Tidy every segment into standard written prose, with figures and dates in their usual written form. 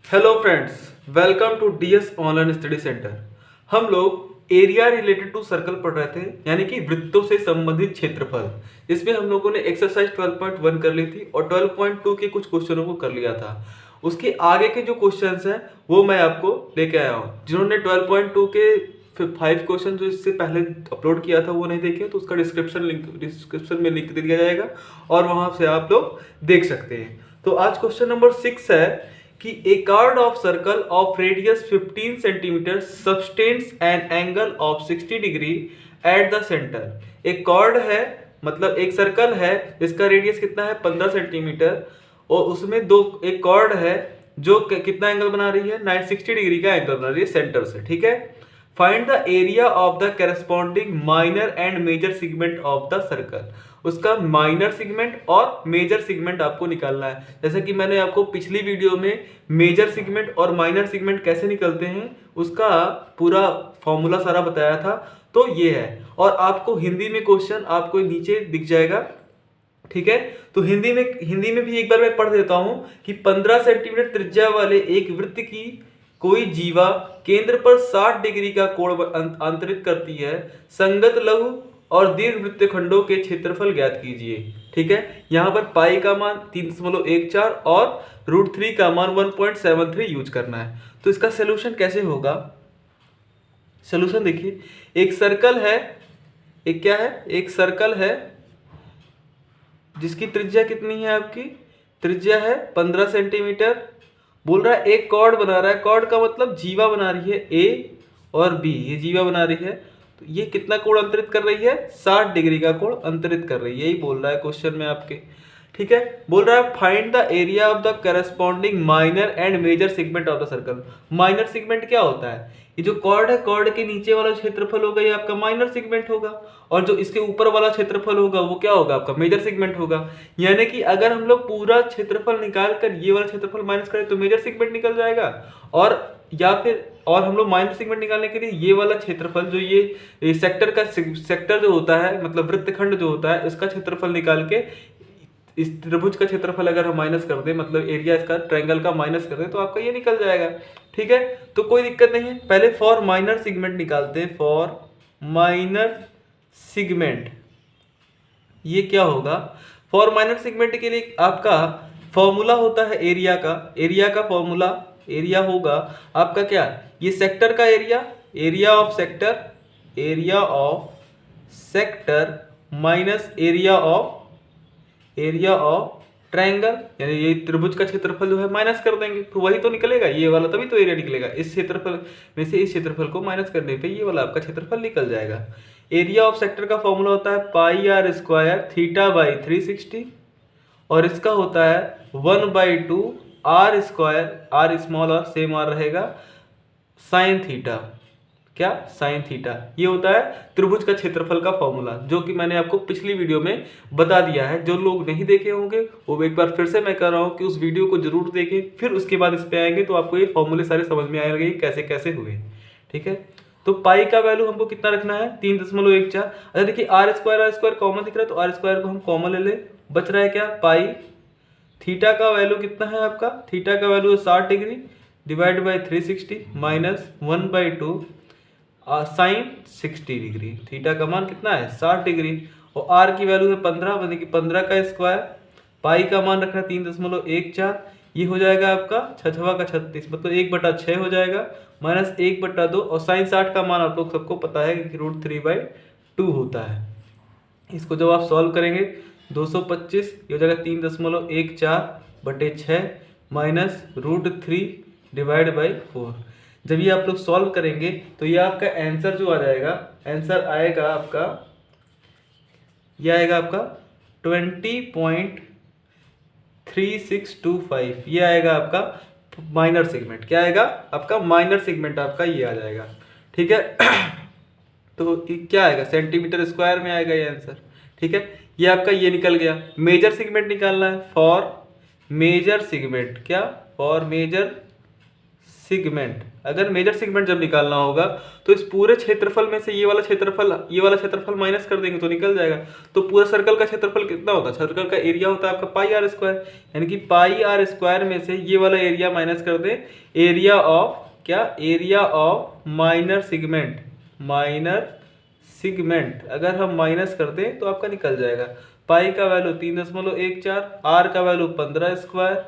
Hello friends, welcome to DS online study centre. हम लोग area related to circle पढ़ रहे थे, यानी कि वृत्तों से संबंधित क्षेत्रफल। इसमें हम लोगों ने एक्सरसाइज 12.1 कर ली थी और 12.2 के कुछ क्वेश्चनों को कर लिया था। उसके आगे के जो क्वेश्चंस हैं वो मैं आपको लेके आया हूँ। जिन्होंने 12.2 के 5 क्वेश्चन जो इससे पहले अपलोड किया था वो नहीं देखे तो उसका डिस्क्रिप्शन में लिंक दे दिया जाएगा और वहां से आप लोग देख सकते हैं। तो आज क्वेश्चन नंबर 6 है कि a chord of circle of radius 15 centimeter subtends an angle of 60 degree at the center। एक कॉर्ड है, मतलब एक सर्कल है जिसका रेडियस कितना है 15 सेंटीमीटर और उसमें एक कॉर्ड है जो कितना एंगल बना रही है 960 डिग्री का एंगल बना रही है सेंटर से। ठीक है, find the area of the corresponding minor and major segment of the circle. उसका माइनर सेगमेंट और मेजर सेगमेंट आपको निकालना है। जैसा कि मैंने आपको पिछली वीडियो में मेजर सेगमेंट और माइनर सेगमेंट कैसे निकलते हैं उसका पूरा फॉर्मूला सारा बताया था। तो ये है, और आपको हिंदी में क्वेश्चन आपको नीचे दिख जाएगा। ठीक है, तो हिंदी में भी एक बार मैं पढ़ देता हूं कि 15 सेंटीमीटर त्रिज्या वाले एक वृत्त की कोई जीवा केंद्र पर 60 डिग्री का कोण अंतरित करती है। संगत लघु और दीर्घ वृत्तखंडों के क्षेत्रफल ज्ञात कीजिए। ठीक है, यहाँ पर पाई का मान 3.14 और √3 का मान 1.73 यूज करना है। तो इसका सोल्यूशन कैसे होगा? सोल्यूशन देखिए, एक सर्कल है, एक क्या है, एक सर्कल है जिसकी त्रिज्या कितनी है, आपकी त्रिज्या है 15 सेंटीमीटर। बोल रहा है एक कॉर्ड बना रहा है, कॉर्ड का मतलब जीवा बना रही है ए और बी, ये जीवा बना रही है। तो ये कितना कोण अंतरित कर रही है? 60 डिग्री का कोण अंतरित कर रही है, यही बोल रहा है क्वेश्चन में आपके। ठीक है, बोल रहा है find the area of the corresponding minor and major segment of the circle. Minor segment क्या होता है? ये जो कॉर्ड है, कॉर्ड के नीचे वाला क्षेत्रफल होगा ये आपका माइनर सेगमेंट होगा और जो इसके ऊपर वाला क्षेत्रफल होगा वो क्या होगा? आपका मेजर सेगमेंट होगा। यानी कि अगर हम लोग पूरा क्षेत्रफल निकाल कर ये वाला क्षेत्रफल माइनस करें तो मेजर सेगमेंट निकल जाएगा, और या फिर और हम लोग माइनर सेगमेंट निकालने के लिए ये वाला क्षेत्रफल जो ये सेक्टर जो होता है, मतलब वृत्तखंड जो होता है, इसका क्षेत्रफल निकाल के इस त्रिभुज का क्षेत्रफल अगर हम माइनस कर दें, मतलब एरिया इसका ट्रायंगल का माइनस कर दें, तो आपका ये निकल जाएगा। ठीक है, तो कोई दिक्कत नहीं है। पहले फॉर माइनर सेगमेंट निकालते हैं। फॉर माइनर सेगमेंट ये क्या होगा? फॉर माइनर सेगमेंट के लिए आपका फॉर्मूला होता है एरिया का। एरिया का फॉर्मूला, एरिया होगा आपका क्या? ये सेक्टर का area, area of sector, area of sector minus area of triangle, यानी ये त्रिभुज का क्षेत्रफल जो है माइनस कर देंगे तो वही तो निकलेगा ये वाला, तभी तो एरिया निकलेगा। इस क्षेत्रफल में से इस क्षेत्रफल को माइनस करने पे ये वाला आपका क्षेत्रफल निकल जाएगा। एरिया ऑफ सेक्टर का फॉर्मूला होता है पाई आर स्क्वायर थीटा बाई 360 और इसका होता है 1/2 आर स्क्वायर, आर स्मॉल और सेम आर रहेगा, साइन थीटा। क्या? Sine theta. ये होता है त्रिभुज का क्षेत्रफल का फॉर्मूला, जो कि मैंने आपको पिछली वीडियो में बता दिया है। जो लोग नहीं देखे होंगे वो एक बार फिर से मैं कर रहा हूँ कि उस वीडियो को जरूर देखें, फिर उसके बाद इस पे आएंगे तो आपको ये फॉर्मूले सारे समझ में आएंगे कैसे कैसे हुए। ठीक है, तो पाई का वैल्यू हमको कितना रखना है? 3.14। अच्छा देखिए, आर स्क्वायर कॉमन दिख रहा है तो आर स्क्वायर को हम कॉमन ले ले, बच रहा है क्या? पाई। थीटा का वैल्यू कितना है आपका? थीटा का वैल्यू है 60 degree divide by 360 minus 1/2 sine 60 degree. Theta का मान कितना है? 60 डिग्री। और आर की वैल्यू है 15, यानी कि 15 का स्क्वायर। पाई का मान रखना है 3.14। ये हो जाएगा आपका 6 का 36, मतलब 1/6 हो जाएगा, माइनस 1/2। और साइन 60 का मान आप लोग सबको पता है कि √3/2 होता है। इसको जब आप सॉल्व करेंगे 225, ये हो जाएगा 3.14/6 माइनस √3 डिवाइड बाई 4। जब ये आप लोग सॉल्व करेंगे तो ये आपका आंसर जो आ जाएगा, आंसर आएगा आपका, ये आएगा आपका 20.3625। ये आएगा आपका माइनर सेगमेंट। क्या आएगा? आपका माइनर सेगमेंट आपका ये आ जाएगा। ठीक है तो क्या आएगा? सेंटीमीटर स्क्वायर में आएगा ये आंसर। ठीक है, ये आपका ये निकल गया। मेजर सेगमेंट निकालना है। फॉर मेजर सेगमेंट, क्या? For major segment. अगर मेजर सेगमेंट जब निकालना होगा तो इस पूरे क्षेत्रफल में से ये वाला क्षेत्रफल माइनस कर देंगे तो निकल जाएगा। तो पूरा सर्कल का क्षेत्रफल कितना होता है? सर्कल का एरिया होता है आपका पाई आर स्क्वायर, यानी कि पाई आर स्क्वायर में से ये वाला एरिया माइनस कर दें, एरिया ऑफ क्या? एरिया ऑफ माइनर सिगमेंट अगर हम माइनस कर दें तो आपका निकल जाएगा। पाई का वैल्यू 3.14, आर का वैल्यू 15 स्क्वायर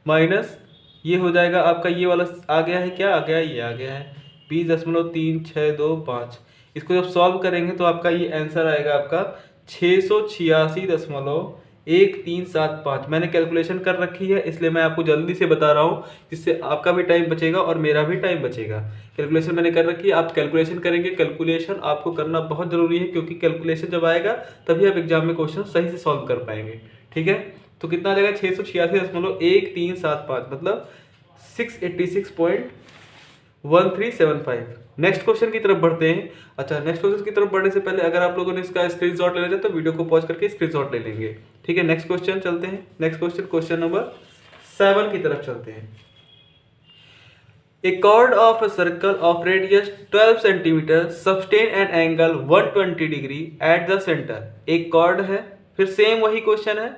माइनस ये हो जाएगा आपका, ये वाला आ गया है, क्या आ गया है? ये आ गया है 20.3625। इसको जब सॉल्व करेंगे तो आपका ये आंसर आएगा आपका 686.1375। मैंने कैलकुलेशन कर रखी है इसलिए मैं आपको जल्दी से बता रहा हूँ, जिससे आपका भी टाइम बचेगा और मेरा भी टाइम बचेगा। कैलकुलेशन मैंने कर रखी है, आप कैलकुलेशन करेंगे। कैलकुलेशन आपको करना बहुत ज़रूरी है, क्योंकि कैलकुलेशन जब आएगा तभी आप एग्जाम में क्वेश्चन सही से सॉल्व कर पाएंगे। ठीक है, तो कितना आ जाएगा? 686.1375 मतलब 686.1375। नेक्स्ट क्वेश्चन की तरफ बढ़ते हैं। अच्छा, नेक्स्ट क्वेश्चन की तरफ बढ़ने से पहले अगर आप लोगों ने इसका स्क्रीनशॉट लेना चाहे तो वीडियो को पॉज करके स्क्रीनशॉट ले लेंगे। ठीक है, नेक्स्ट क्वेश्चन चलते हैं। नेक्स्ट क्वेश्चन नंबर 7 की तरफ चलते हैं। A chord of a circle of radius 12 cm sustain an angle 120 degree at the center। एक कॉर्ड है, फिर सेम वही क्वेश्चन है,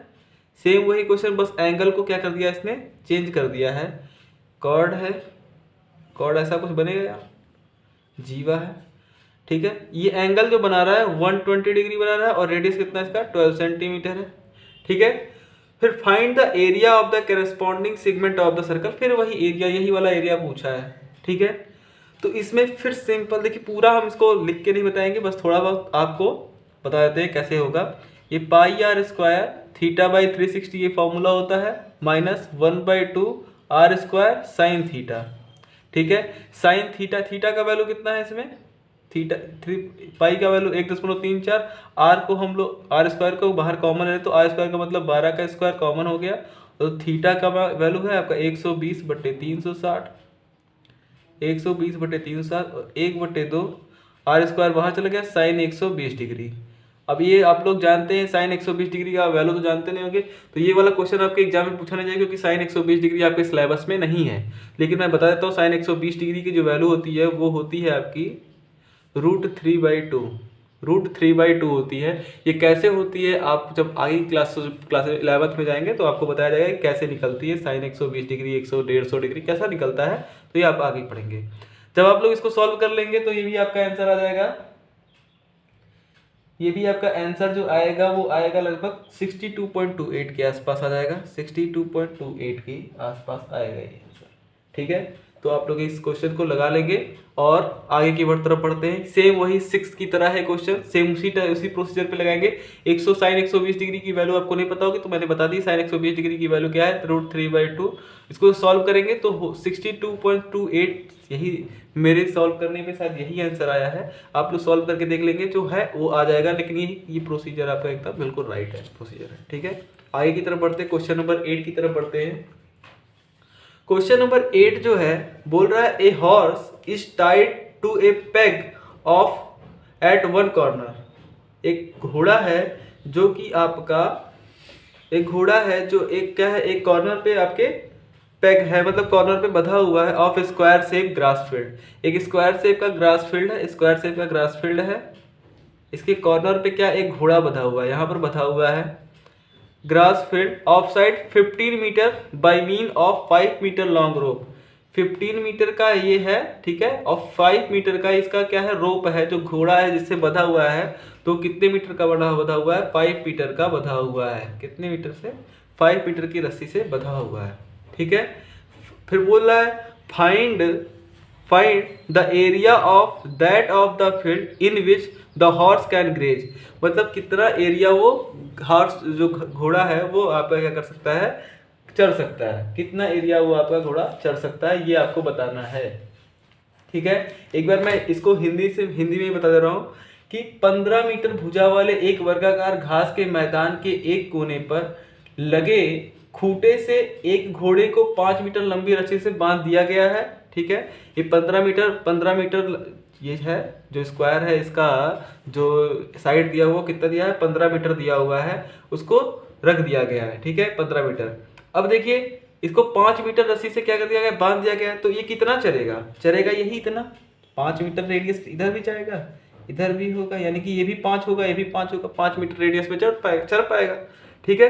बस एंगल को क्या कर दिया इसने? चेंज कर दिया है। कॉर्ड है, कॉर्ड ऐसा कुछ बनेगा, जीवा है। ठीक है, ये एंगल जो बना रहा है 120 डिग्री बना रहा है और रेडियस कितना इसका? 12 सेंटीमीटर है। ठीक है, फिर find the area of the corresponding segment of the circle. फिर वही एरिया, यही वाला एरिया पूछा है। ठीक है, तो इसमें फिर सिंपल देखिए, पूरा हम इसको लिख के नहीं बताएंगे, बस थोड़ा बहुत आपको बता देते हैं कैसे होगा। ये पाई आर स्क्वायर θ/360 ये फॉर्मूला होता है, minus 1/2 r square sine theta. ठीक है, साइन थीटा का वैल्यू कितना है इसमें? पाई का वैल्यू 1.34। आर को हम लोग आर स्क्वायर को बाहर कॉमन है तो आर स्क्वायर का मतलब 12 का स्क्वायर कॉमन हो गया। तो थीटा का वैल्यू है आपका 120/360, 120/360 और 1/2 आर स्क्वायर बाहर चला गया, साइन 120 डिग्री। अब ये आप लोग जानते हैं साइन 120 डिग्री का वैल्यू तो जानते नहीं होंगे, तो ये वाला क्वेश्चन आपके एग्जाम में पूछा नहीं जाएगा, क्योंकि साइन 120 डिग्री आपके सिलेबस में नहीं है। लेकिन मैं बता देता हूँ, साइन 120 डिग्री की जो वैल्यू होती है वो होती है आपकी √3/2 होती है। ये कैसे होती है आप जब आगे क्लास 11th में जाएंगे तो आपको बताया जाएगा कि कैसे निकलती है साइन 120 डिग्री, 150 डिग्री कैसा निकलता है, तो ये आप आगे पढ़ेंगे। जब आप लोग इसको सॉल्व कर लेंगे तो ये भी आपका आंसर आ जाएगा। ये भी आपका आंसर जो आएगा वो आएगा लगभग 62.28 के आसपास आ जाएगा, 62.28 के आसपास आएगा ये आंसर। ठीक है, तो आप लोग इस क्वेश्चन को लगा लेंगे और आगे की तरफ बढ़ते हैं। सेम वही 6 की तरह है क्वेश्चन, सेम उसी प्रोसीजर पे लगाएंगे। साइन 120 डिग्री की वैल्यू आपको नहीं पता होगी तो मैंने बता दी, साइन 120 डिग्री की वैल्यू क्या है? √3/2। इसको सॉल्व करेंगे तो 62.28, यही मेरे सॉल्व करने में शायद यही आंसर आया है। आप लोग सॉल्व करके देख लेंगे, जो है वो आ जाएगा। लेकिन ये प्रोसीजर आपका एकदम बिल्कुल राइट है, प्रोसीजर है। ठीक है, आगे की तरफ बढ़ते हैं, क्वेश्चन नंबर 8 की तरफ बढ़ते हैं। क्वेश्चन नंबर 8 जो है बोल रहा है a horse is tied to a peg of at one corner. एक घोड़ा है जो कि आपका क्या है, एक कॉर्नर पे आपके पेग है, मतलब कॉर्नर पे बंधा हुआ है, of square shape grass field. एक स्क्वायर शेप का ग्रास फील्ड है, इसके कॉर्नर पे क्या एक घोड़ा बंधा हुआ है, यहाँ पर बंधा हुआ है grass field of side 15 metre by means of 5 metre long rope. 15 metre का ये है, ठीक है, और 5 मीटर का इसका क्या है? रोप है, जो घोड़ा है जिससे बंधा हुआ है। तो कितने मीटर का बंधा हुआ है? 5 मीटर का बंधा हुआ है। कितने मीटर से? 5 मीटर की रस्सी से बंधा हुआ है। ठीक है, फिर बोल रहा है find the area of the field in which the horse can graze. मतलब कितना एरिया वो हॉर्स जो घोड़ा है वो आपका क्या कर सकता है? चढ़ सकता है। कितना एरिया वो आपका घोड़ा चढ़ सकता है, ये आपको बताना है। ठीक है, एक बार मैं इसको हिंदी में बता दे रहा हूँ कि 15 मीटर भुजा वाले एक वर्गाकार घास के मैदान के एक कोने पर लगे खूंटे से एक घोड़े को 5 मीटर लंबी रस्सी से बांध दिया गया है। ठीक है, ये 15 मीटर ये है जो स्क्वायर है, इसका जो साइड दिया हुआ कितना दिया है? 15 मीटर दिया हुआ है, उसको रख दिया गया है। ठीक है, 15 मीटर। अब देखिए इसको 5 मीटर रस्सी से क्या कर दिया गया, बांध दिया गया है। तो ये कितना चलेगा, चलेगा यही इतना, 5 मीटर रेडियस इधर भी जाएगा, इधर भी होगा, यानी कि ये भी 5 होगा, ये भी 5 होगा, 5 मीटर रेडियस में चढ़ पाएगा। ठीक है,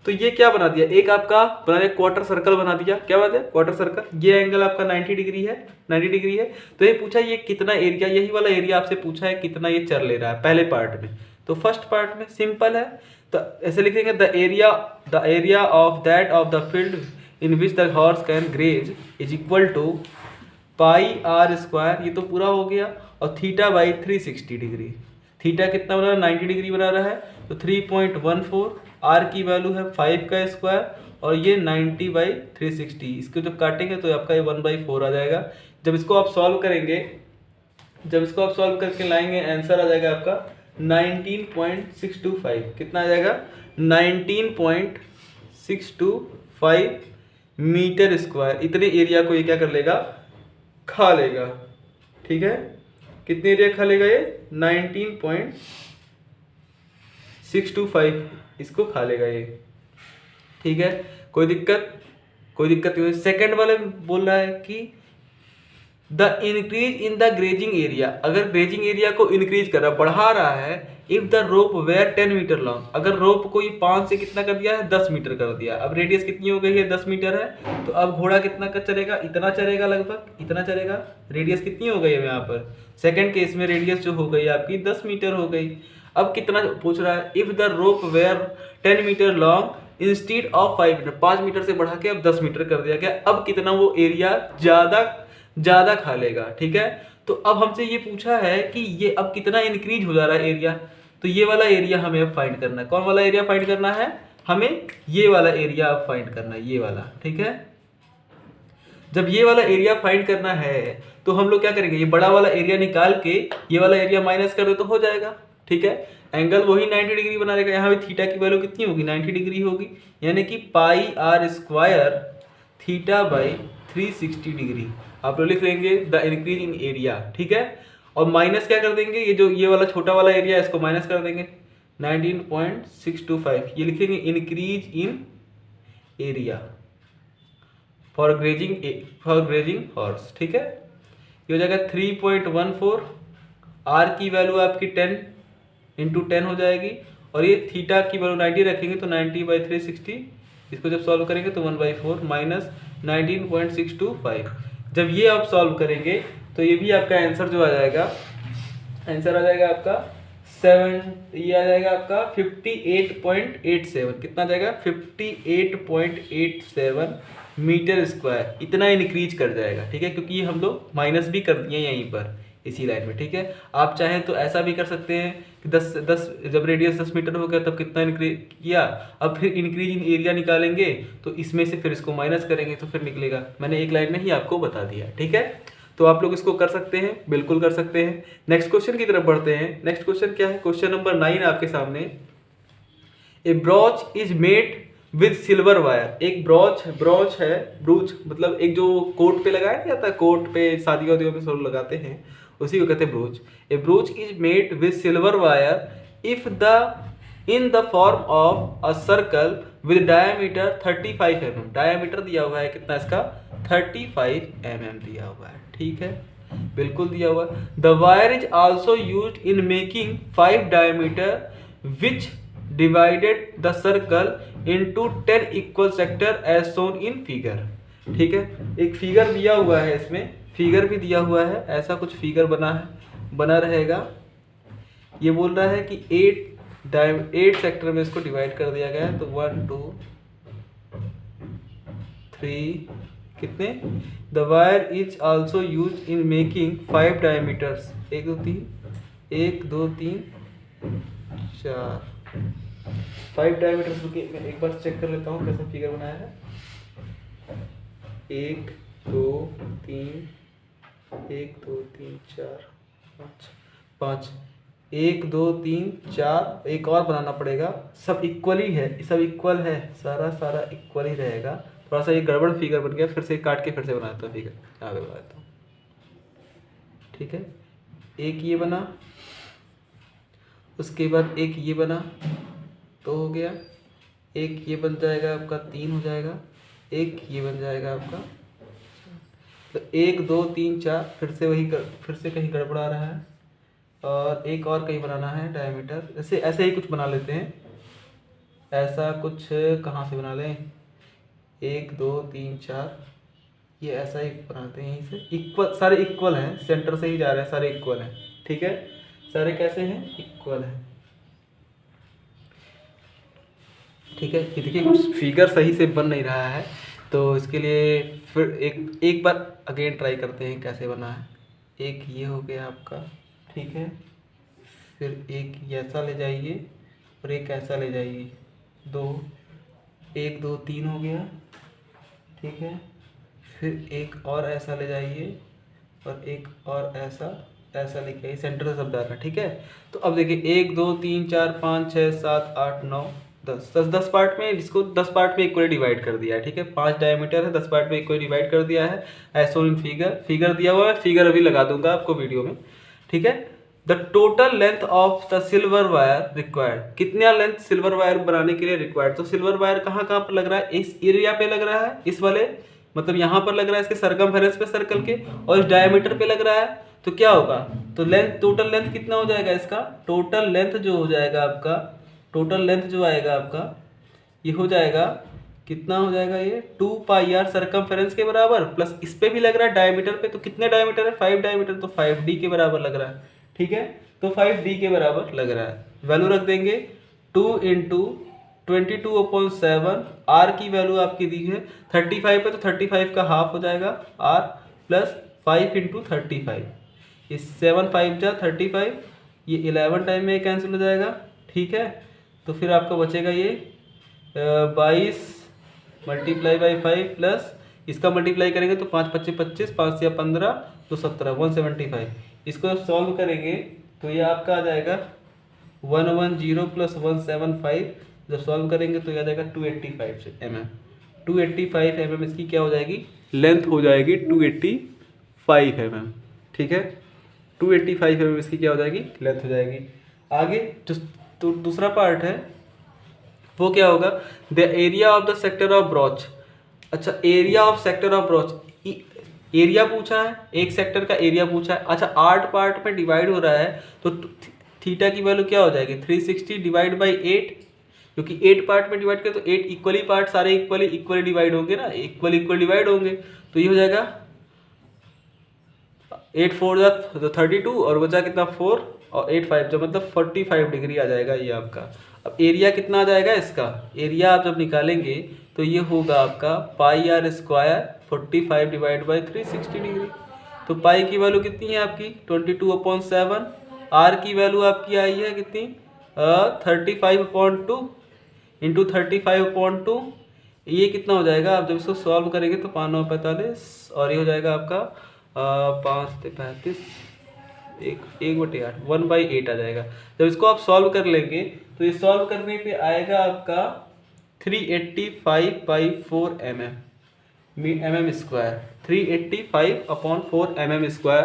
तो ये क्या बना दिया, एक आपका बना दिया क्वार्टर सर्कल बना दिया। क्या बना दिया, क्वार्टर सर्कल। ये एंगल आपका 90 डिग्री है, 90 डिग्री है। तो ये पूछा ये कितना एरिया, यही वाला एरिया आपसे पूछा है कितना ये चर ले रहा है पहले पार्ट में। तो फर्स्ट पार्ट में सिंपल है, तो ऐसे लिखेंगे the area of that of the field in which the horse can graze is equal to pi r square, ये तो पूरा हो गया, और थीटा बाई 360 डिग्री। थीटा कितना बना रहा है, 90 डिग्री बना रहा है, तो 3.14, आर की वैल्यू है 5 का स्क्वायर, और ये 90 बाई 360। इसको जब काटेंगे तो आपका ये 1/4 आ जाएगा। जब इसको आप सॉल्व करेंगे, जब इसको आप सॉल्व करके लाएंगे, आंसर आ जाएगा आपका 19.625। कितना आ जाएगा, 19.625 मीटर स्क्वायर। इतने एरिया को ये क्या कर लेगा, खा लेगा। ठीक है, कितने एरिया खा लेगा ये, 19.625 इसको खा लेगा ये। ठीक है, कोई दिक्कत नहीं। सेकंड वाले में बोल रहा है कि the increase in the grazing area, अगर ग्रेजिंग एरिया को इंक्रीज कर रहा, बढ़ा रहा है, if the rope were 10 metre long, अगर रोप को ये 5 से कितना कर दिया है, 10 मीटर कर दिया। अब रेडियस कितनी हो गई है, 10 मीटर है, तो अब घोड़ा कितना का चलेगा, इतना चलेगा, लगभग इतना चलेगा। रेडियस कितनी हो गई है यहाँ पर, सेकंड केस में रेडियस जो हो गई आपकी 10 मीटर हो गई। अब कितना पूछ रहा है, if the rope were 10 metre long instead of 5 metre, 5 metre से बढ़ा के अब 10 मीटर कर दिया गया। अब कितना वो एरिया ज्यादा खा लेगा। ठीक है, तो अब हमसे ये पूछा है कि ये अब कितना इंक्रीज हो जा रहा है एरिया, तो ये वाला एरिया हमें अब फाइंड करना है। कौन वाला एरिया फाइंड करना है, हमें ये वाला एरिया अब फाइंड करना है, ये वाला। ठीक है, जब ये वाला एरिया फाइंड करना है तो हम लोग क्या करेंगे, ये बड़ा वाला एरिया निकाल के ये वाला एरिया माइनस कर दे तो हो जाएगा। ठीक है, एंगल वही 90 डिग्री बना देगा। यहाँ भी थीटा की वैल्यू कितनी होगी, 90 डिग्री होगी, यानी कि pi r square theta by 360 degree आप लोग लिख लेंगे द इंक्रीज इन एरिया। ठीक है, और माइनस क्या कर देंगे, ये जो ये वाला छोटा वाला एरिया है इसको माइनस कर देंगे, 19.625 ये लिखेंगे increase in area for grazing horse. ठीक है, ये हो जाएगा 3.14, आर की वैल्यू आपकी 10 इंटू 10 हो जाएगी, और ये थीटा की वैल्यू 90 रखेंगे तो 90 बाई 360, इसको जब सॉल्व करेंगे तो 1/4 माइनस 19.625। जब ये आप सॉल्व करेंगे तो ये भी आपका आंसर जो आ जाएगा, आंसर आ जाएगा आपका 58.87। कितना आ जाएगा, 58.87 मीटर स्क्वायर, इतना इंक्रीज कर जाएगा। ठीक है, क्योंकि ये हम लोग माइनस भी कर दिए यहीं पर इसी लाइन में। ठीक है, आप चाहें तो ऐसा भी कर सकते हैं कि 10 जब रेडियस 10 मीटर हो गया तब कितना इंक्रीज किया, अब फिर इंक्रीज इन एरिया निकालेंगे तो इसमें से फिर इसको माइनस करेंगे तो फिर निकलेगा। मैंने एक लाइन में ही आपको बता दिया। ठीक है, तो आप लोग इसको कर सकते हैं, बिल्कुल कर सकते हैं। नेक्स्ट क्वेश्चन की तरफ बढ़ते हैं। नेक्स्ट क्वेश्चन क्या है, क्वेश्चन नंबर 9 आपके सामने। A brooch is made with silver wire, एक ब्रॉच है, ब्रूच मतलब एक जो कोट पे लगाया नहीं जाता, कोट पे शादी वादियों में सब लगाते हैं, उसी को कहते हैं ब्रूच। ए ब्रूच is made with silver wire if the in the form of a circle with diameter 35 mm। Diameter दिया हुआ है कितना इसका, 35 mm दिया हुआ है। ठीक है, बिल्कुल दिया हुआ। The wire is also used in making 5 diameter which divided the circle into 10 equal sector as shown in figure. ठीक है, एक फिगर दिया हुआ है, इसमें फिगर भी दिया हुआ है, ऐसा कुछ फिगर बना रहेगा। ये बोल रहा है कि 8 सेक्टर में इसको डिवाइड कर दिया गया है, तो 1 2 3 कितने, the wire is also use in making 5 diameters, 1 2 3 4 5 diameters. रुकिए मैं एक बार चेक कर लेता हूँ कैसा फिगर बनाया है। 1 2 3 1 2 3 4 5 1 2 3 4, एक और बनाना पड़ेगा। सब इक्वल ही है, सब इक्वल है, सारा इक्वल ही रहेगा। थोड़ा सा ये गड़बड़ फिगर बन गया, फिर से काट के फिर से बनाता हूँ फिगर, आगे बनाता हूँ। ठीक है, एक ये बना, उसके बाद एक ये बना, तो हो गया। एक ये बन जाएगा आपका 3 हो जाएगा, एक ये बन जाएगा आपका, तो 1 2 3 4, फिर से कहीं गड़बड़ा रहा है, और एक और कहीं बनाना है डायमीटर। ऐसे ही कुछ बना लेते हैं, ऐसा कुछ कहाँ से बना लें, 1 2 3 4, ये ऐसा ही बनाते हैं, यहीं से इक्वल, सारे इक्वल हैं, सेंटर से ही जा रहे हैं, सारे इक्वल हैं, ठीक है। सारे कैसे हैं, इक्वल हैं, ठीक है। ये देखिए कुछ फिगर सही से बन नहीं रहा है, तो इसके लिए फिर एक बार अगेन ट्राई करते हैं कैसे बना है। एक ये हो गया आपका, ठीक है, फिर एक ऐसा ले जाइए और एक ऐसा ले जाइए, 1 2 3 हो गया, ठीक है। फिर एक और ऐसा ले जाइए और एक और ऐसा लेके आइए, सेंटर से सब जा रहा है, ठीक है। तो अब देखिए 1 2 3 4 5 6 7 8 9 10, 10 पार्ट में, इसको 10 पार्ट में इक्वली डिवाइड कर दिया है, ठीक है। 5 डायमीटर है, 10 पार्ट में इक्वली डिवाइड कर दिया है, एज शोन इन फिगर दिया हुआ है, फिगर अभी लगा दूंगा आपको वीडियो में, ठीक है। The total length of the silver wire required, कितना लेंथ सिल्वर वायर बनाने के लिए रिक्वायर्ड। तो सिल्वर वायर कहाँ पर लग रहा है, इस एरिया पे लग रहा है, इस वाले मतलब यहाँ पर लग रहा है, इसके सरकमफेरेंस पे सर्कल के, और इस डायमीटर पे लग रहा है। तो क्या होगा, तो लेंथ, टोटल लेंथ कितना हो जाएगा इसका, टोटल लेंथ जो हो जाएगा आपका, टोटल लेंथ जो आएगा आपका, ये हो जाएगा, कितना हो जाएगा, ये 2 पाई आर सरकमफेरेंस के बराबर, प्लस इस पे भी लग रहा है डायमीटर पे, तो कितने डायमीटर है, 5 डायमीटर, तो 5d के बराबर लग रहा है, ठीक है। तो 5d के बराबर लग रहा है, वैल्यू रख देंगे 2 इंटू 22/7, आर की वैल्यू आपकी दी है 35 पे, तो 35 का हाफ हो जाएगा आर, प्लस 5 इंटू 35, इस 7 5 जा 35, ये 11 टाइम में कैंसिल हो जाएगा, ठीक है। तो फिर आपका बचेगा ये 22 मल्टीप्लाई बाई 5, प्लस इसका मल्टीप्लाई करेंगे तो 5 25 25, 5 या 15, तो 17, 175। इसको सॉल्व करेंगे तो ये आपका आ जाएगा 110 प्लस 175, जब सॉल्व करेंगे तो ये आ जाएगा 285 mm, 285 mm इसकी क्या हो जाएगी, लेंथ हो जाएगी 285 mm, ठीक है। 285 mm इसकी क्या हो जाएगी, लेंथ हो जाएगी। आगे जो तो दूसरा पार्ट है वो क्या होगा, the area of the sector of brooch. अच्छा, area of sector of brooch, area पूछा है, एक सेक्टर का एरिया पूछा है। अच्छा, 8 पार्ट में डिवाइड हो रहा है, तो थीटा की वैल्यू क्या हो जाएगी, 360 डिवाइड बाई 8, क्योंकि 8 पार्ट में डिवाइड करें तो 8 इक्वली पार्ट सारे इक्वली डिवाइड होंगे ना, इक्वल डिवाइड होंगे, तो ये हो जाएगा 8 4 जा 32, और बचा कितना 4, और 8 5 जो मतलब 45 डिग्री आ जाएगा ये आपका। अब एरिया कितना आ जाएगा इसका, एरिया आप जब निकालेंगे तो ये होगा आपका pi r square 45 divide by 360 degree. तो पाई की वैल्यू कितनी है आपकी 22/7, आर की वैल्यू आपकी आई है कितनी 35/2 इंटू 35/2, ये कितना हो जाएगा, आप जब इसको सॉल्व करेंगे तो 5 9 45, और ये हो जाएगा आपका 5 35, 1/8, 1/8 आ जाएगा। जब इसको आप सॉल्व कर लेंगे तो ये सॉल्व करने पे आएगा आपका 385/4 mm स्क्वायर, 385/4 mm स्क्वायर,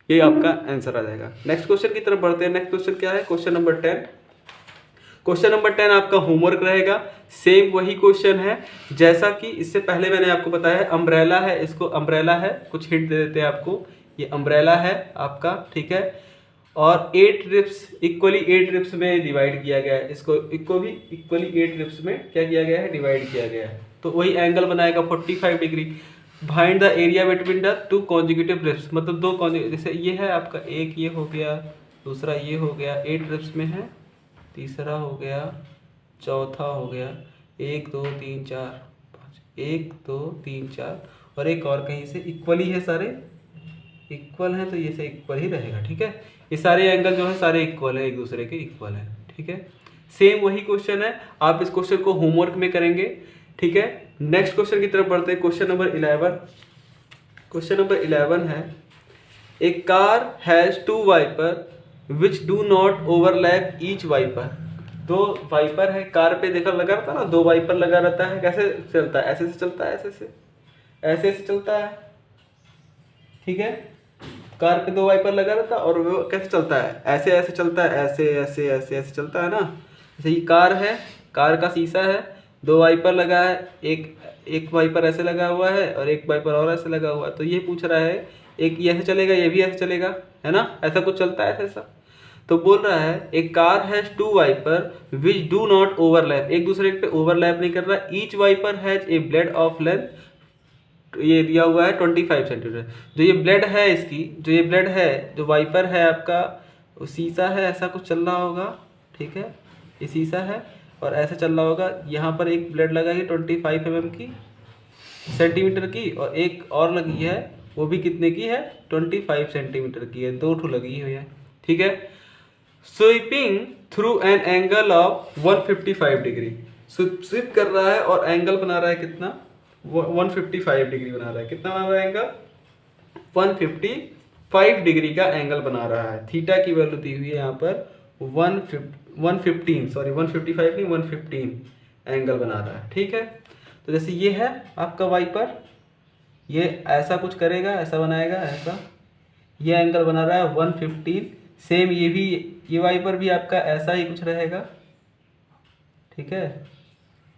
ये आपका आंसर आ जाएगा। नेक्स्ट क्वेश्चन की तरफ बढ़ते हैं। नेक्स्ट क्वेश्चन क्या है, क्वेश्चन नंबर 10। क्वेश्चन नंबर 10 आपका होमवर्क रहेगा, सेम वही क्वेश्चन है जैसा कि इससे पहले मैंने आपको बताया है। अम्ब्रेला है, इसको अम्ब्रेला है, कुछ हिंट दे देते हैं आपको, ये अम्ब्रेला है आपका, ठीक है। और 8 रिप्स इक्वली 8 रिप्स में डिवाइड किया गया है, इसको भी इक्वली 8 रिप्स में क्या किया गया है, डिवाइड किया गया है। तो वही एंगल बनाएगा 45 degree. Find the area between the 2 consecutive ribs, मतलब 2 कॉन्जिक्यूटिव, जैसे ये है आपका, एक ये हो गया, दूसरा ये हो गया, 8 रिप्स में है, तीसरा हो गया, चौथा हो गया, 1 2 3 4 5, 1 2 3 4, और एक और कहीं से इक्वली है, सारे इक्वल हैं तो ये से इक्वल ही रहेगा, ठीक है। ये सारे एंगल जो है सारे इक्वल है, एक दूसरे के इक्वल है, ठीक है। सेम वही क्वेश्चन है, आप इस क्वेश्चन को होमवर्क में करेंगे, ठीक है। नेक्स्ट क्वेश्चन की तरफ बढ़ते हैं, क्वेश्चन नंबर 11। क्वेश्चन नंबर 11 है, a car has 2 wiper which do not overlap each wiper. 2 wiper है कार पे, देखा लगा रहता है ना, 2 वाइपर लगा रहता है, कैसे चलता है, ऐसे से चलता है, ऐसे से चलता है, ठीक है। कार पे 2 वाइपर लगा रहता है, और वो कैसे चलता है, ऐसे ऐसे चलता है, ऐसे ऐसे ऐसे ऐसे चलता है ना। जैसे ये कार है, कार का शीशा है, 2 वाइपर लगा है, एक एक वाइपर ऐसे लगा हुआ है और एक वाइपर और ऐसे लगा हुआ है, तो ये पूछ रहा है एक ये ऐसे चलेगा, ये भी ऐसे चलेगा, है ना, ऐसा कुछ चलता है ऐसा। तो बोल रहा है एक car has two wiper which do not overlap, एक दूसरे पे ओवरलैप नहीं कर रहा, each wiper has a blade of length, ये दिया हुआ है 25 सेंटीमीटर। जो ये ब्लेड है इसकी, जो ये ब्लेड है, जो वाइपर है आपका, वो शीशा है, ऐसा कुछ चल रहा होगा, ठीक है, ये शीशा है और ऐसे चल रहा होगा। यहाँ पर एक ब्लेड लगा है 25 mm की, सेंटीमीटर की, और एक और लगी है, वो भी कितने की है, 25 सेंटीमीटर की है, दो ठो लगी हुई है, ठीक है। Sweeping through an angle of 155 degree, sweep कर रहा है और एंगल बना रहा है कितना, 155 डिग्री बना रहा है, कितना बना रहा है एंगल, 155 डिग्री का एंगल बना रहा है। थीटा की वैल्यू दी हुई है यहाँ पर 115 सॉरी 155 नहीं 115 एंगल बना रहा है, ठीक है। तो जैसे ये है आपका वाइपर, ये ऐसा कुछ करेगा, ऐसा बनाएगा, ऐसा, ये एंगल बना रहा है 115। सेम ये भी, ये वाइपर भी आपका ऐसा ही कुछ रहेगा, ठीक है,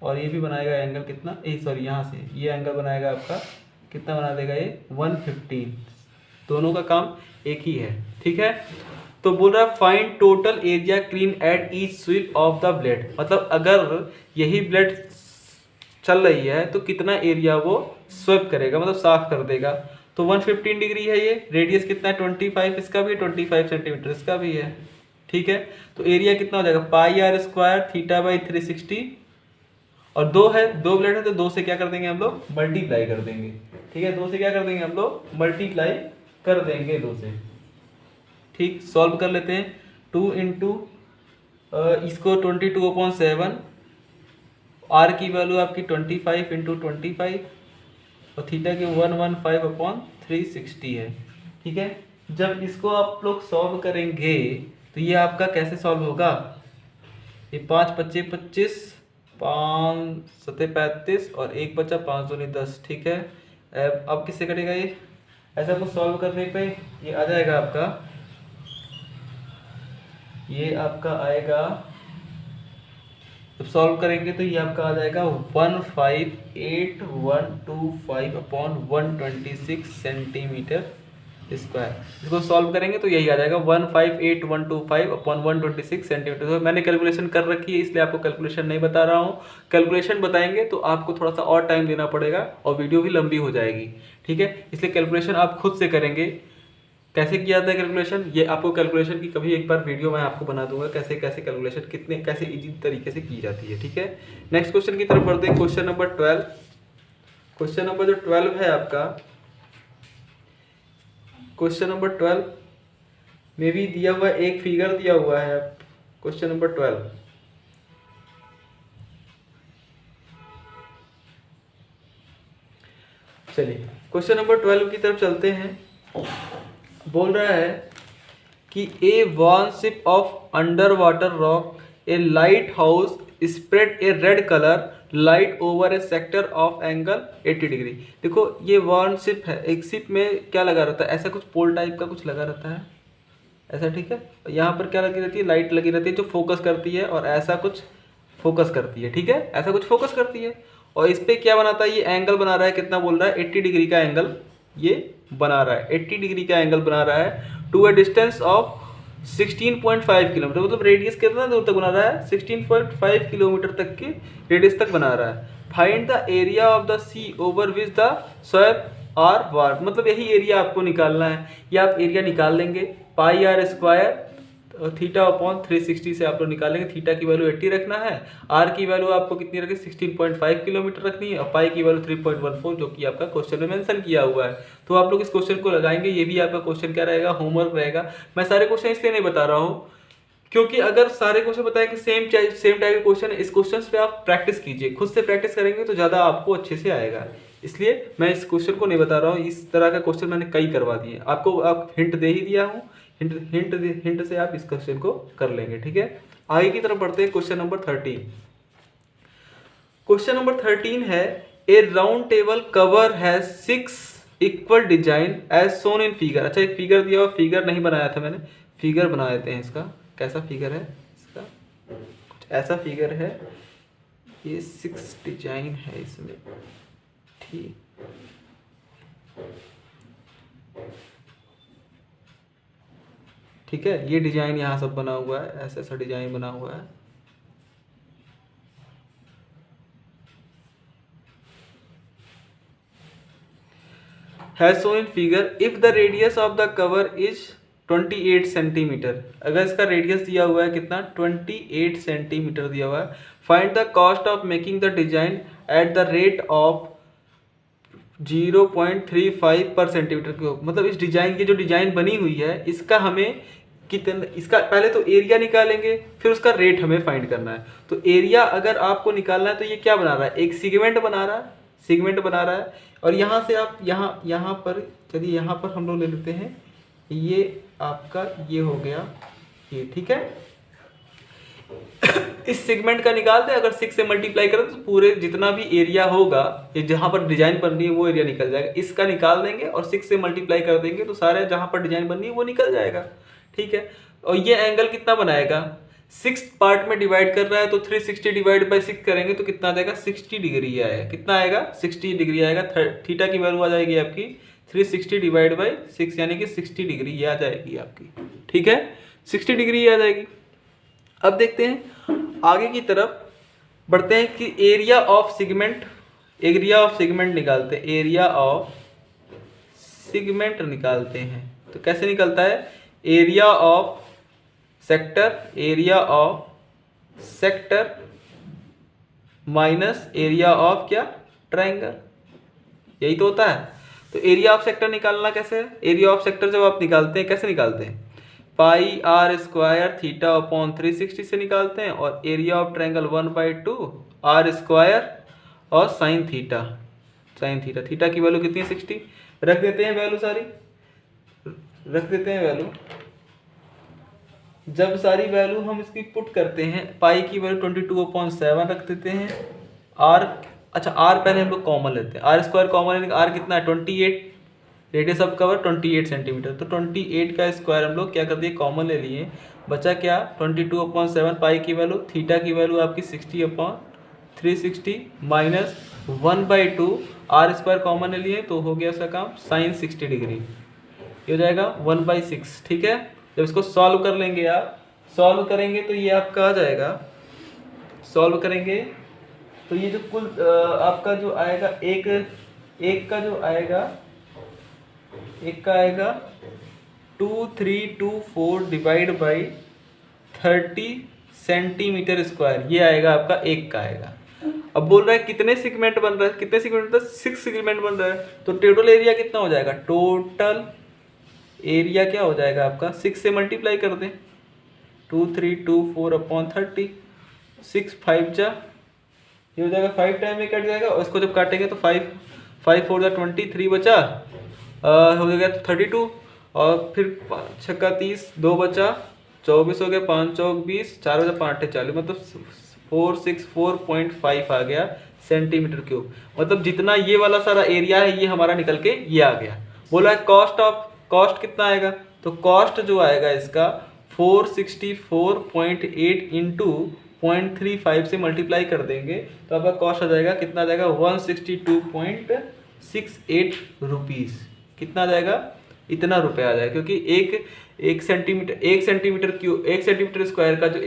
और ये भी बनाएगा एंगल कितना, सॉरी यहाँ से ये एंगल बनाएगा आपका कितना बना देगा ये 115, दोनों का काम एक ही है, ठीक है। तो बोल रहा है find total area clean at each sweep of the blade, मतलब अगर यही ब्लेड चल रही है तो कितना एरिया वो स्वीप करेगा, मतलब साफ कर देगा। तो 115 डिग्री है ये, रेडियस कितना है 25, इसका भी 25 सेंटीमीटर इसका भी है, ठीक है। तो एरिया कितना हो जाएगा पाई आर स्क्वायर थीटा बाई 360, और दो है, दो ब्लेड है तो दो से क्या कर देंगे हम लोग, मल्टीप्लाई कर देंगे, ठीक है, दो से क्या कर देंगे हम लोग, मल्टीप्लाई कर देंगे दो से, ठीक। सॉल्व कर लेते हैं, 2 इंटू इसको 22/7, आर की वैल्यू आपकी 25 इंटू 25 और थीटा की 115/360 है, ठीक है। जब इसको आप लोग सॉल्व करेंगे तो ये आपका कैसे सॉल्व होगा, ये 5 25 25, 5 7 35 और एक बचा 5 दूनी 10, ठीक है। अब किससे कटेगा ये, ऐसा कुछ सॉल्व करने पे ये आ जाएगा आपका, ये आपका आएगा, जब सॉल्व करेंगे तो ये आपका आ जाएगा 158,125/126 सेंटीमीटर स्क्वायर। इसको सॉल्व करेंगे तो यही आ जाएगा 158,125/126 सेंटीमीटर। तो मैंने कैलकुलेशन कर रखी है इसलिए आपको कैलकुलेशन नहीं बता रहा हूँ, कैलकुलेशन बताएंगे तो आपको थोड़ा सा और टाइम देना पड़ेगा और वीडियो भी लंबी हो जाएगी, ठीक है। इसलिए कैलकुलेशन आप खुद से करेंगे। कैसे किया जाता है कैलकुलेशन, ये आपको कैलकुलेशन की कभी एक बार वीडियो मैं आपको बना दूंगा, कैसे कैसे कैलकुलेशन कितने कैसे इजी तरीके से की जाती है, ठीक है। नेक्स्ट क्वेश्चन की तरफ बढ़ते हैं, क्वेश्चन नंबर 12। क्वेश्चन नंबर जो 12 है आपका, क्वेश्चन नंबर 12 में भी दिया हुआ एक फिगर दिया हुआ है, क्वेश्चन नंबर 12। चलिए क्वेश्चन नंबर 12 की तरफ चलते हैं। बोल रहा है कि a one ship of under water rock a lighthouse spread a red colour light over a sector of angle 80 डिग्री। देखो ये वन शिप है, एक शिप में क्या लगा रहता है, ऐसा कुछ पोल टाइप का कुछ लगा रहता है ऐसा, ठीक है। यहाँ पर क्या लगी रहती है, लाइट लगी रहती है जो फोकस करती है और ऐसा कुछ फोकस करती है, ठीक है, ऐसा कुछ फोकस करती है। और इस पर क्या बनाता है, ये एंगल बना रहा है, कितना बोल रहा है 80 डिग्री का एंगल ये बना रहा है, 80 डिग्री का एंगल बना रहा है to a distance of 16.5 kilometre, मतलब रेडियस कितना दूर तक बना रहा है, 16.5 किलोमीटर तक की रेडियस तक बना रहा है। Find the area of the sea over which the ships are वार्प, मतलब यही एरिया आपको निकालना है, ये आप एरिया निकाल लेंगे, पाई आर स्क्वायर थीटा अपॉन 360 से आप लोग निकालेंगे। थीटा की वैल्यू 80 रखना है, आर की वैल्यू आपको कितनी रखनी, 16.5 किलोमीटर रखनी है, और पाई की वैल्यू 3.14 जो कि आपका क्वेश्चन में मेंशन किया हुआ है। तो आप लोग इस क्वेश्चन को लगाएंगे, ये भी आपका क्वेश्चन क्या रहेगा, होमवर्क रहेगा। मैं सारे क्वेश्चन इसलिए नहीं बता रहा हूँ क्योंकि अगर सारे क्वेश्चन बताएंगे सेम टाइप के क्वेश्चन, इस क्वेश्चन पे आप प्रैक्टिस कीजिए, खुद से प्रैक्टिस करेंगे तो ज़्यादा आपको अच्छे से आएगा, इसलिए मैं इस क्वेश्चन को नहीं बता रहा हूँ। इस तरह का क्वेश्चन मैंने कई करवा दिए आपको, आप हिंट दे ही दिया हूँ, हिंट से आप इस क्वेश्चन को कर लेंगे, ठीक है। आगे की तरफ बढ़ते हैं, क्वेश्चन नंबर 13। क्वेश्चन नंबर 13 है a round table cover has 6 equal design as shown in figure. अच्छा एक फिगर दिया हुआ, फिगर नहीं बनाया था मैंने, फिगर बना देते हैं इसका। कैसा फिगर है इसका, कुछ ऐसा फिगर है, ये 6 डिजाइन है इसमें, देखिए ठीक है, ये डिजाइन यहाँ सब बना हुआ है, ऐसा ऐसा डिजाइन बना हुआ है। Has shown in figure if the radius of the cover is 28 centimetre, अगर इसका रेडियस दिया हुआ है कितना 28 सेंटीमीटर दिया हुआ है, find the cost of making the design at the rate of 0.35 पर सेंटीमीटर क्यूब। मतलब इस डिजाइन की जो डिजाइन बनी हुई है इसका हमें कितना, इसका पहले तो एरिया निकालेंगे फिर उसका रेट हमें फाइंड करना है। तो एरिया अगर आपको निकालना है तो ये क्या बना रहा है, एक सेगमेंट बना रहा है, सेगमेंट बना रहा है। और यहाँ से आप यहाँ पर चलिए, यहाँ पर हम लोग ले लेते हैं, ये आपका ये हो गया ये, ठीक है। इस सेगमेंट का निकालते हैं, अगर 6 से मल्टीप्लाई करें तो पूरे जितना भी एरिया होगा ये जहाँ पर डिजाइन बन रही है वो एरिया निकल जाएगा। इसका निकाल देंगे और 6 से मल्टीप्लाई कर देंगे तो सारे जहाँ पर डिजाइन बन रही है वो निकल जाएगा, ठीक है। और ये एंगल कितना बनाएगा, 6 पार्ट में डिवाइड कर रहा है तो 360 डिवाइड बाई 6 करेंगे तो कितना आ जाएगा 60 डिग्री आएगा। कितना आएगा 60 डिग्री आएगा। थीटा की वैल्यू आ जाएगी आपकी 360 डिवाइड बाई 6 यानी कि 60 डिग्री ये आ जाएगी आपकी, ठीक है, 60 डिग्री ये आ जाएगी। अब देखते हैं आगे की तरफ बढ़ते हैं कि area of segment, area of segment निकालते हैं, एरिया ऑफ सेगमेंट निकालते हैं। तो कैसे निकलता है, area of sector, area of sector minus area of क्या, ट्रायंगल, यही तो होता है। तो एरिया ऑफ सेक्टर निकालना कैसे है, एरिया ऑफ सेक्टर जब आप निकालते हैं कैसे निकालते हैं, pi r square theta upon 360 से निकालते हैं, और area of triangle 1/2 r square और sine theta, sine theta, theta की वैल्यू कितनी है 60, रख देते हैं वैल्यू सारी, रख देते हैं वैल्यू। जब सारी वैल्यू हम इसकी पुट करते हैं, पाई की वैल्यू 22/7 रख देते हैं, आर, अच्छा आर पहले हम लोग कॉमन लेते हैं, आर स्क्वायर कॉमन लेने का, आर कितना है 28, रेडियस ऑफ कवर 28 सेंटीमीटर, तो 28 का स्क्वायर हम लोग क्या कर दिए कॉमन ले लिए, बचा क्या 22/7, पाई की वैल्यू, थीटा की वैल्यू आपकी 60/360 माइनस 1/2, आर स्क्वायर कॉमन ले लिए तो हो गया उसका काम साइन 60 डिग्री, ये हो जाएगा 1/6, ठीक है। जब इसको सॉल्व कर लेंगे आप, सॉल्व करेंगे तो ये आपका आ जाएगा, सॉल्व करेंगे तो ये जो कुल आपका जो आएगा एक का जो आएगा, एक का आएगा 2324 डिवाइड बाई 30 सेंटीमीटर स्क्वायर, ये आएगा आपका एक का आएगा। अब बोल रहा है कितने सेगमेंट बन रहा है, कितने सेगमेंट, 6 सेगमेंट बन रहा है, तो टोटल एरिया कितना हो जाएगा, टोटल एरिया क्या हो जाएगा आपका, 6 से मल्टीप्लाई कर दें, 2324/30, 6 5 जा, ये हो जाएगा 5 टाइम में कट जाएगा, और इसको जब काटेंगे तो 5 5 4 23 बचा, हो जाएगा 32, और फिर 5 छक्का 30, 2 बचा 24 हो गया, 5 चौक 20, 4 बचा 5 40, मतलब 464.5 आ गया सेंटीमीटर क्यूब। मतलब जितना ये वाला सारा एरिया है ये हमारा निकल के ये आ गया। बोला है कॉस्ट ऑफ, कॉस्ट कितना आएगा, तो कॉस्ट जो आएगा इसका 464.8 इंटू 0.35 से मल्टीप्लाई कर देंगे तो आपका कॉस्ट आ जाएगा, कितना आ जाएगा 162.68 रुपीज़, कितना आ जाएगा, इतना रुपया आ जाएगा, क्योंकि एक सेंटीमीटर स्क्वायर का जो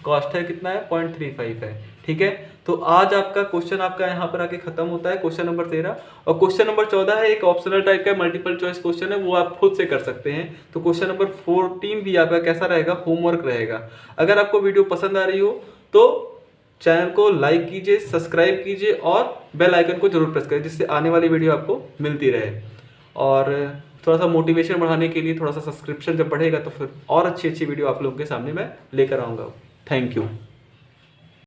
कॉस्ट है कितना है 0.35 है, ठीक है। तो आज आपका क्वेश्चन आपका यहाँ पर आके खत्म होता है, क्वेश्चन नंबर 13। और क्वेश्चन नंबर 14 है एक ऑप्शनल टाइप का मल्टीपल चॉइस क्वेश्चन है, वो आप खुद से कर सकते हैं। तो क्वेश्चन नंबर 14 भी आपका कैसा रहेगा, होमवर्क रहेगा। अगर आपको वीडियो पसंद आ रही हो तो चैनल को लाइक कीजिए, सब्सक्राइब कीजिए और बेल आइकन को जरूर प्रेस करें, जिससे आने वाली वीडियो आपको मिलती रहे। और थोड़ा सा मोटिवेशन बढ़ाने के लिए थोड़ा सा सब्सक्रिप्शन जब बढ़ेगा तो फिर और अच्छी अच्छी वीडियो आप लोगों के सामने मैं लेकर आऊँगा। Thank you.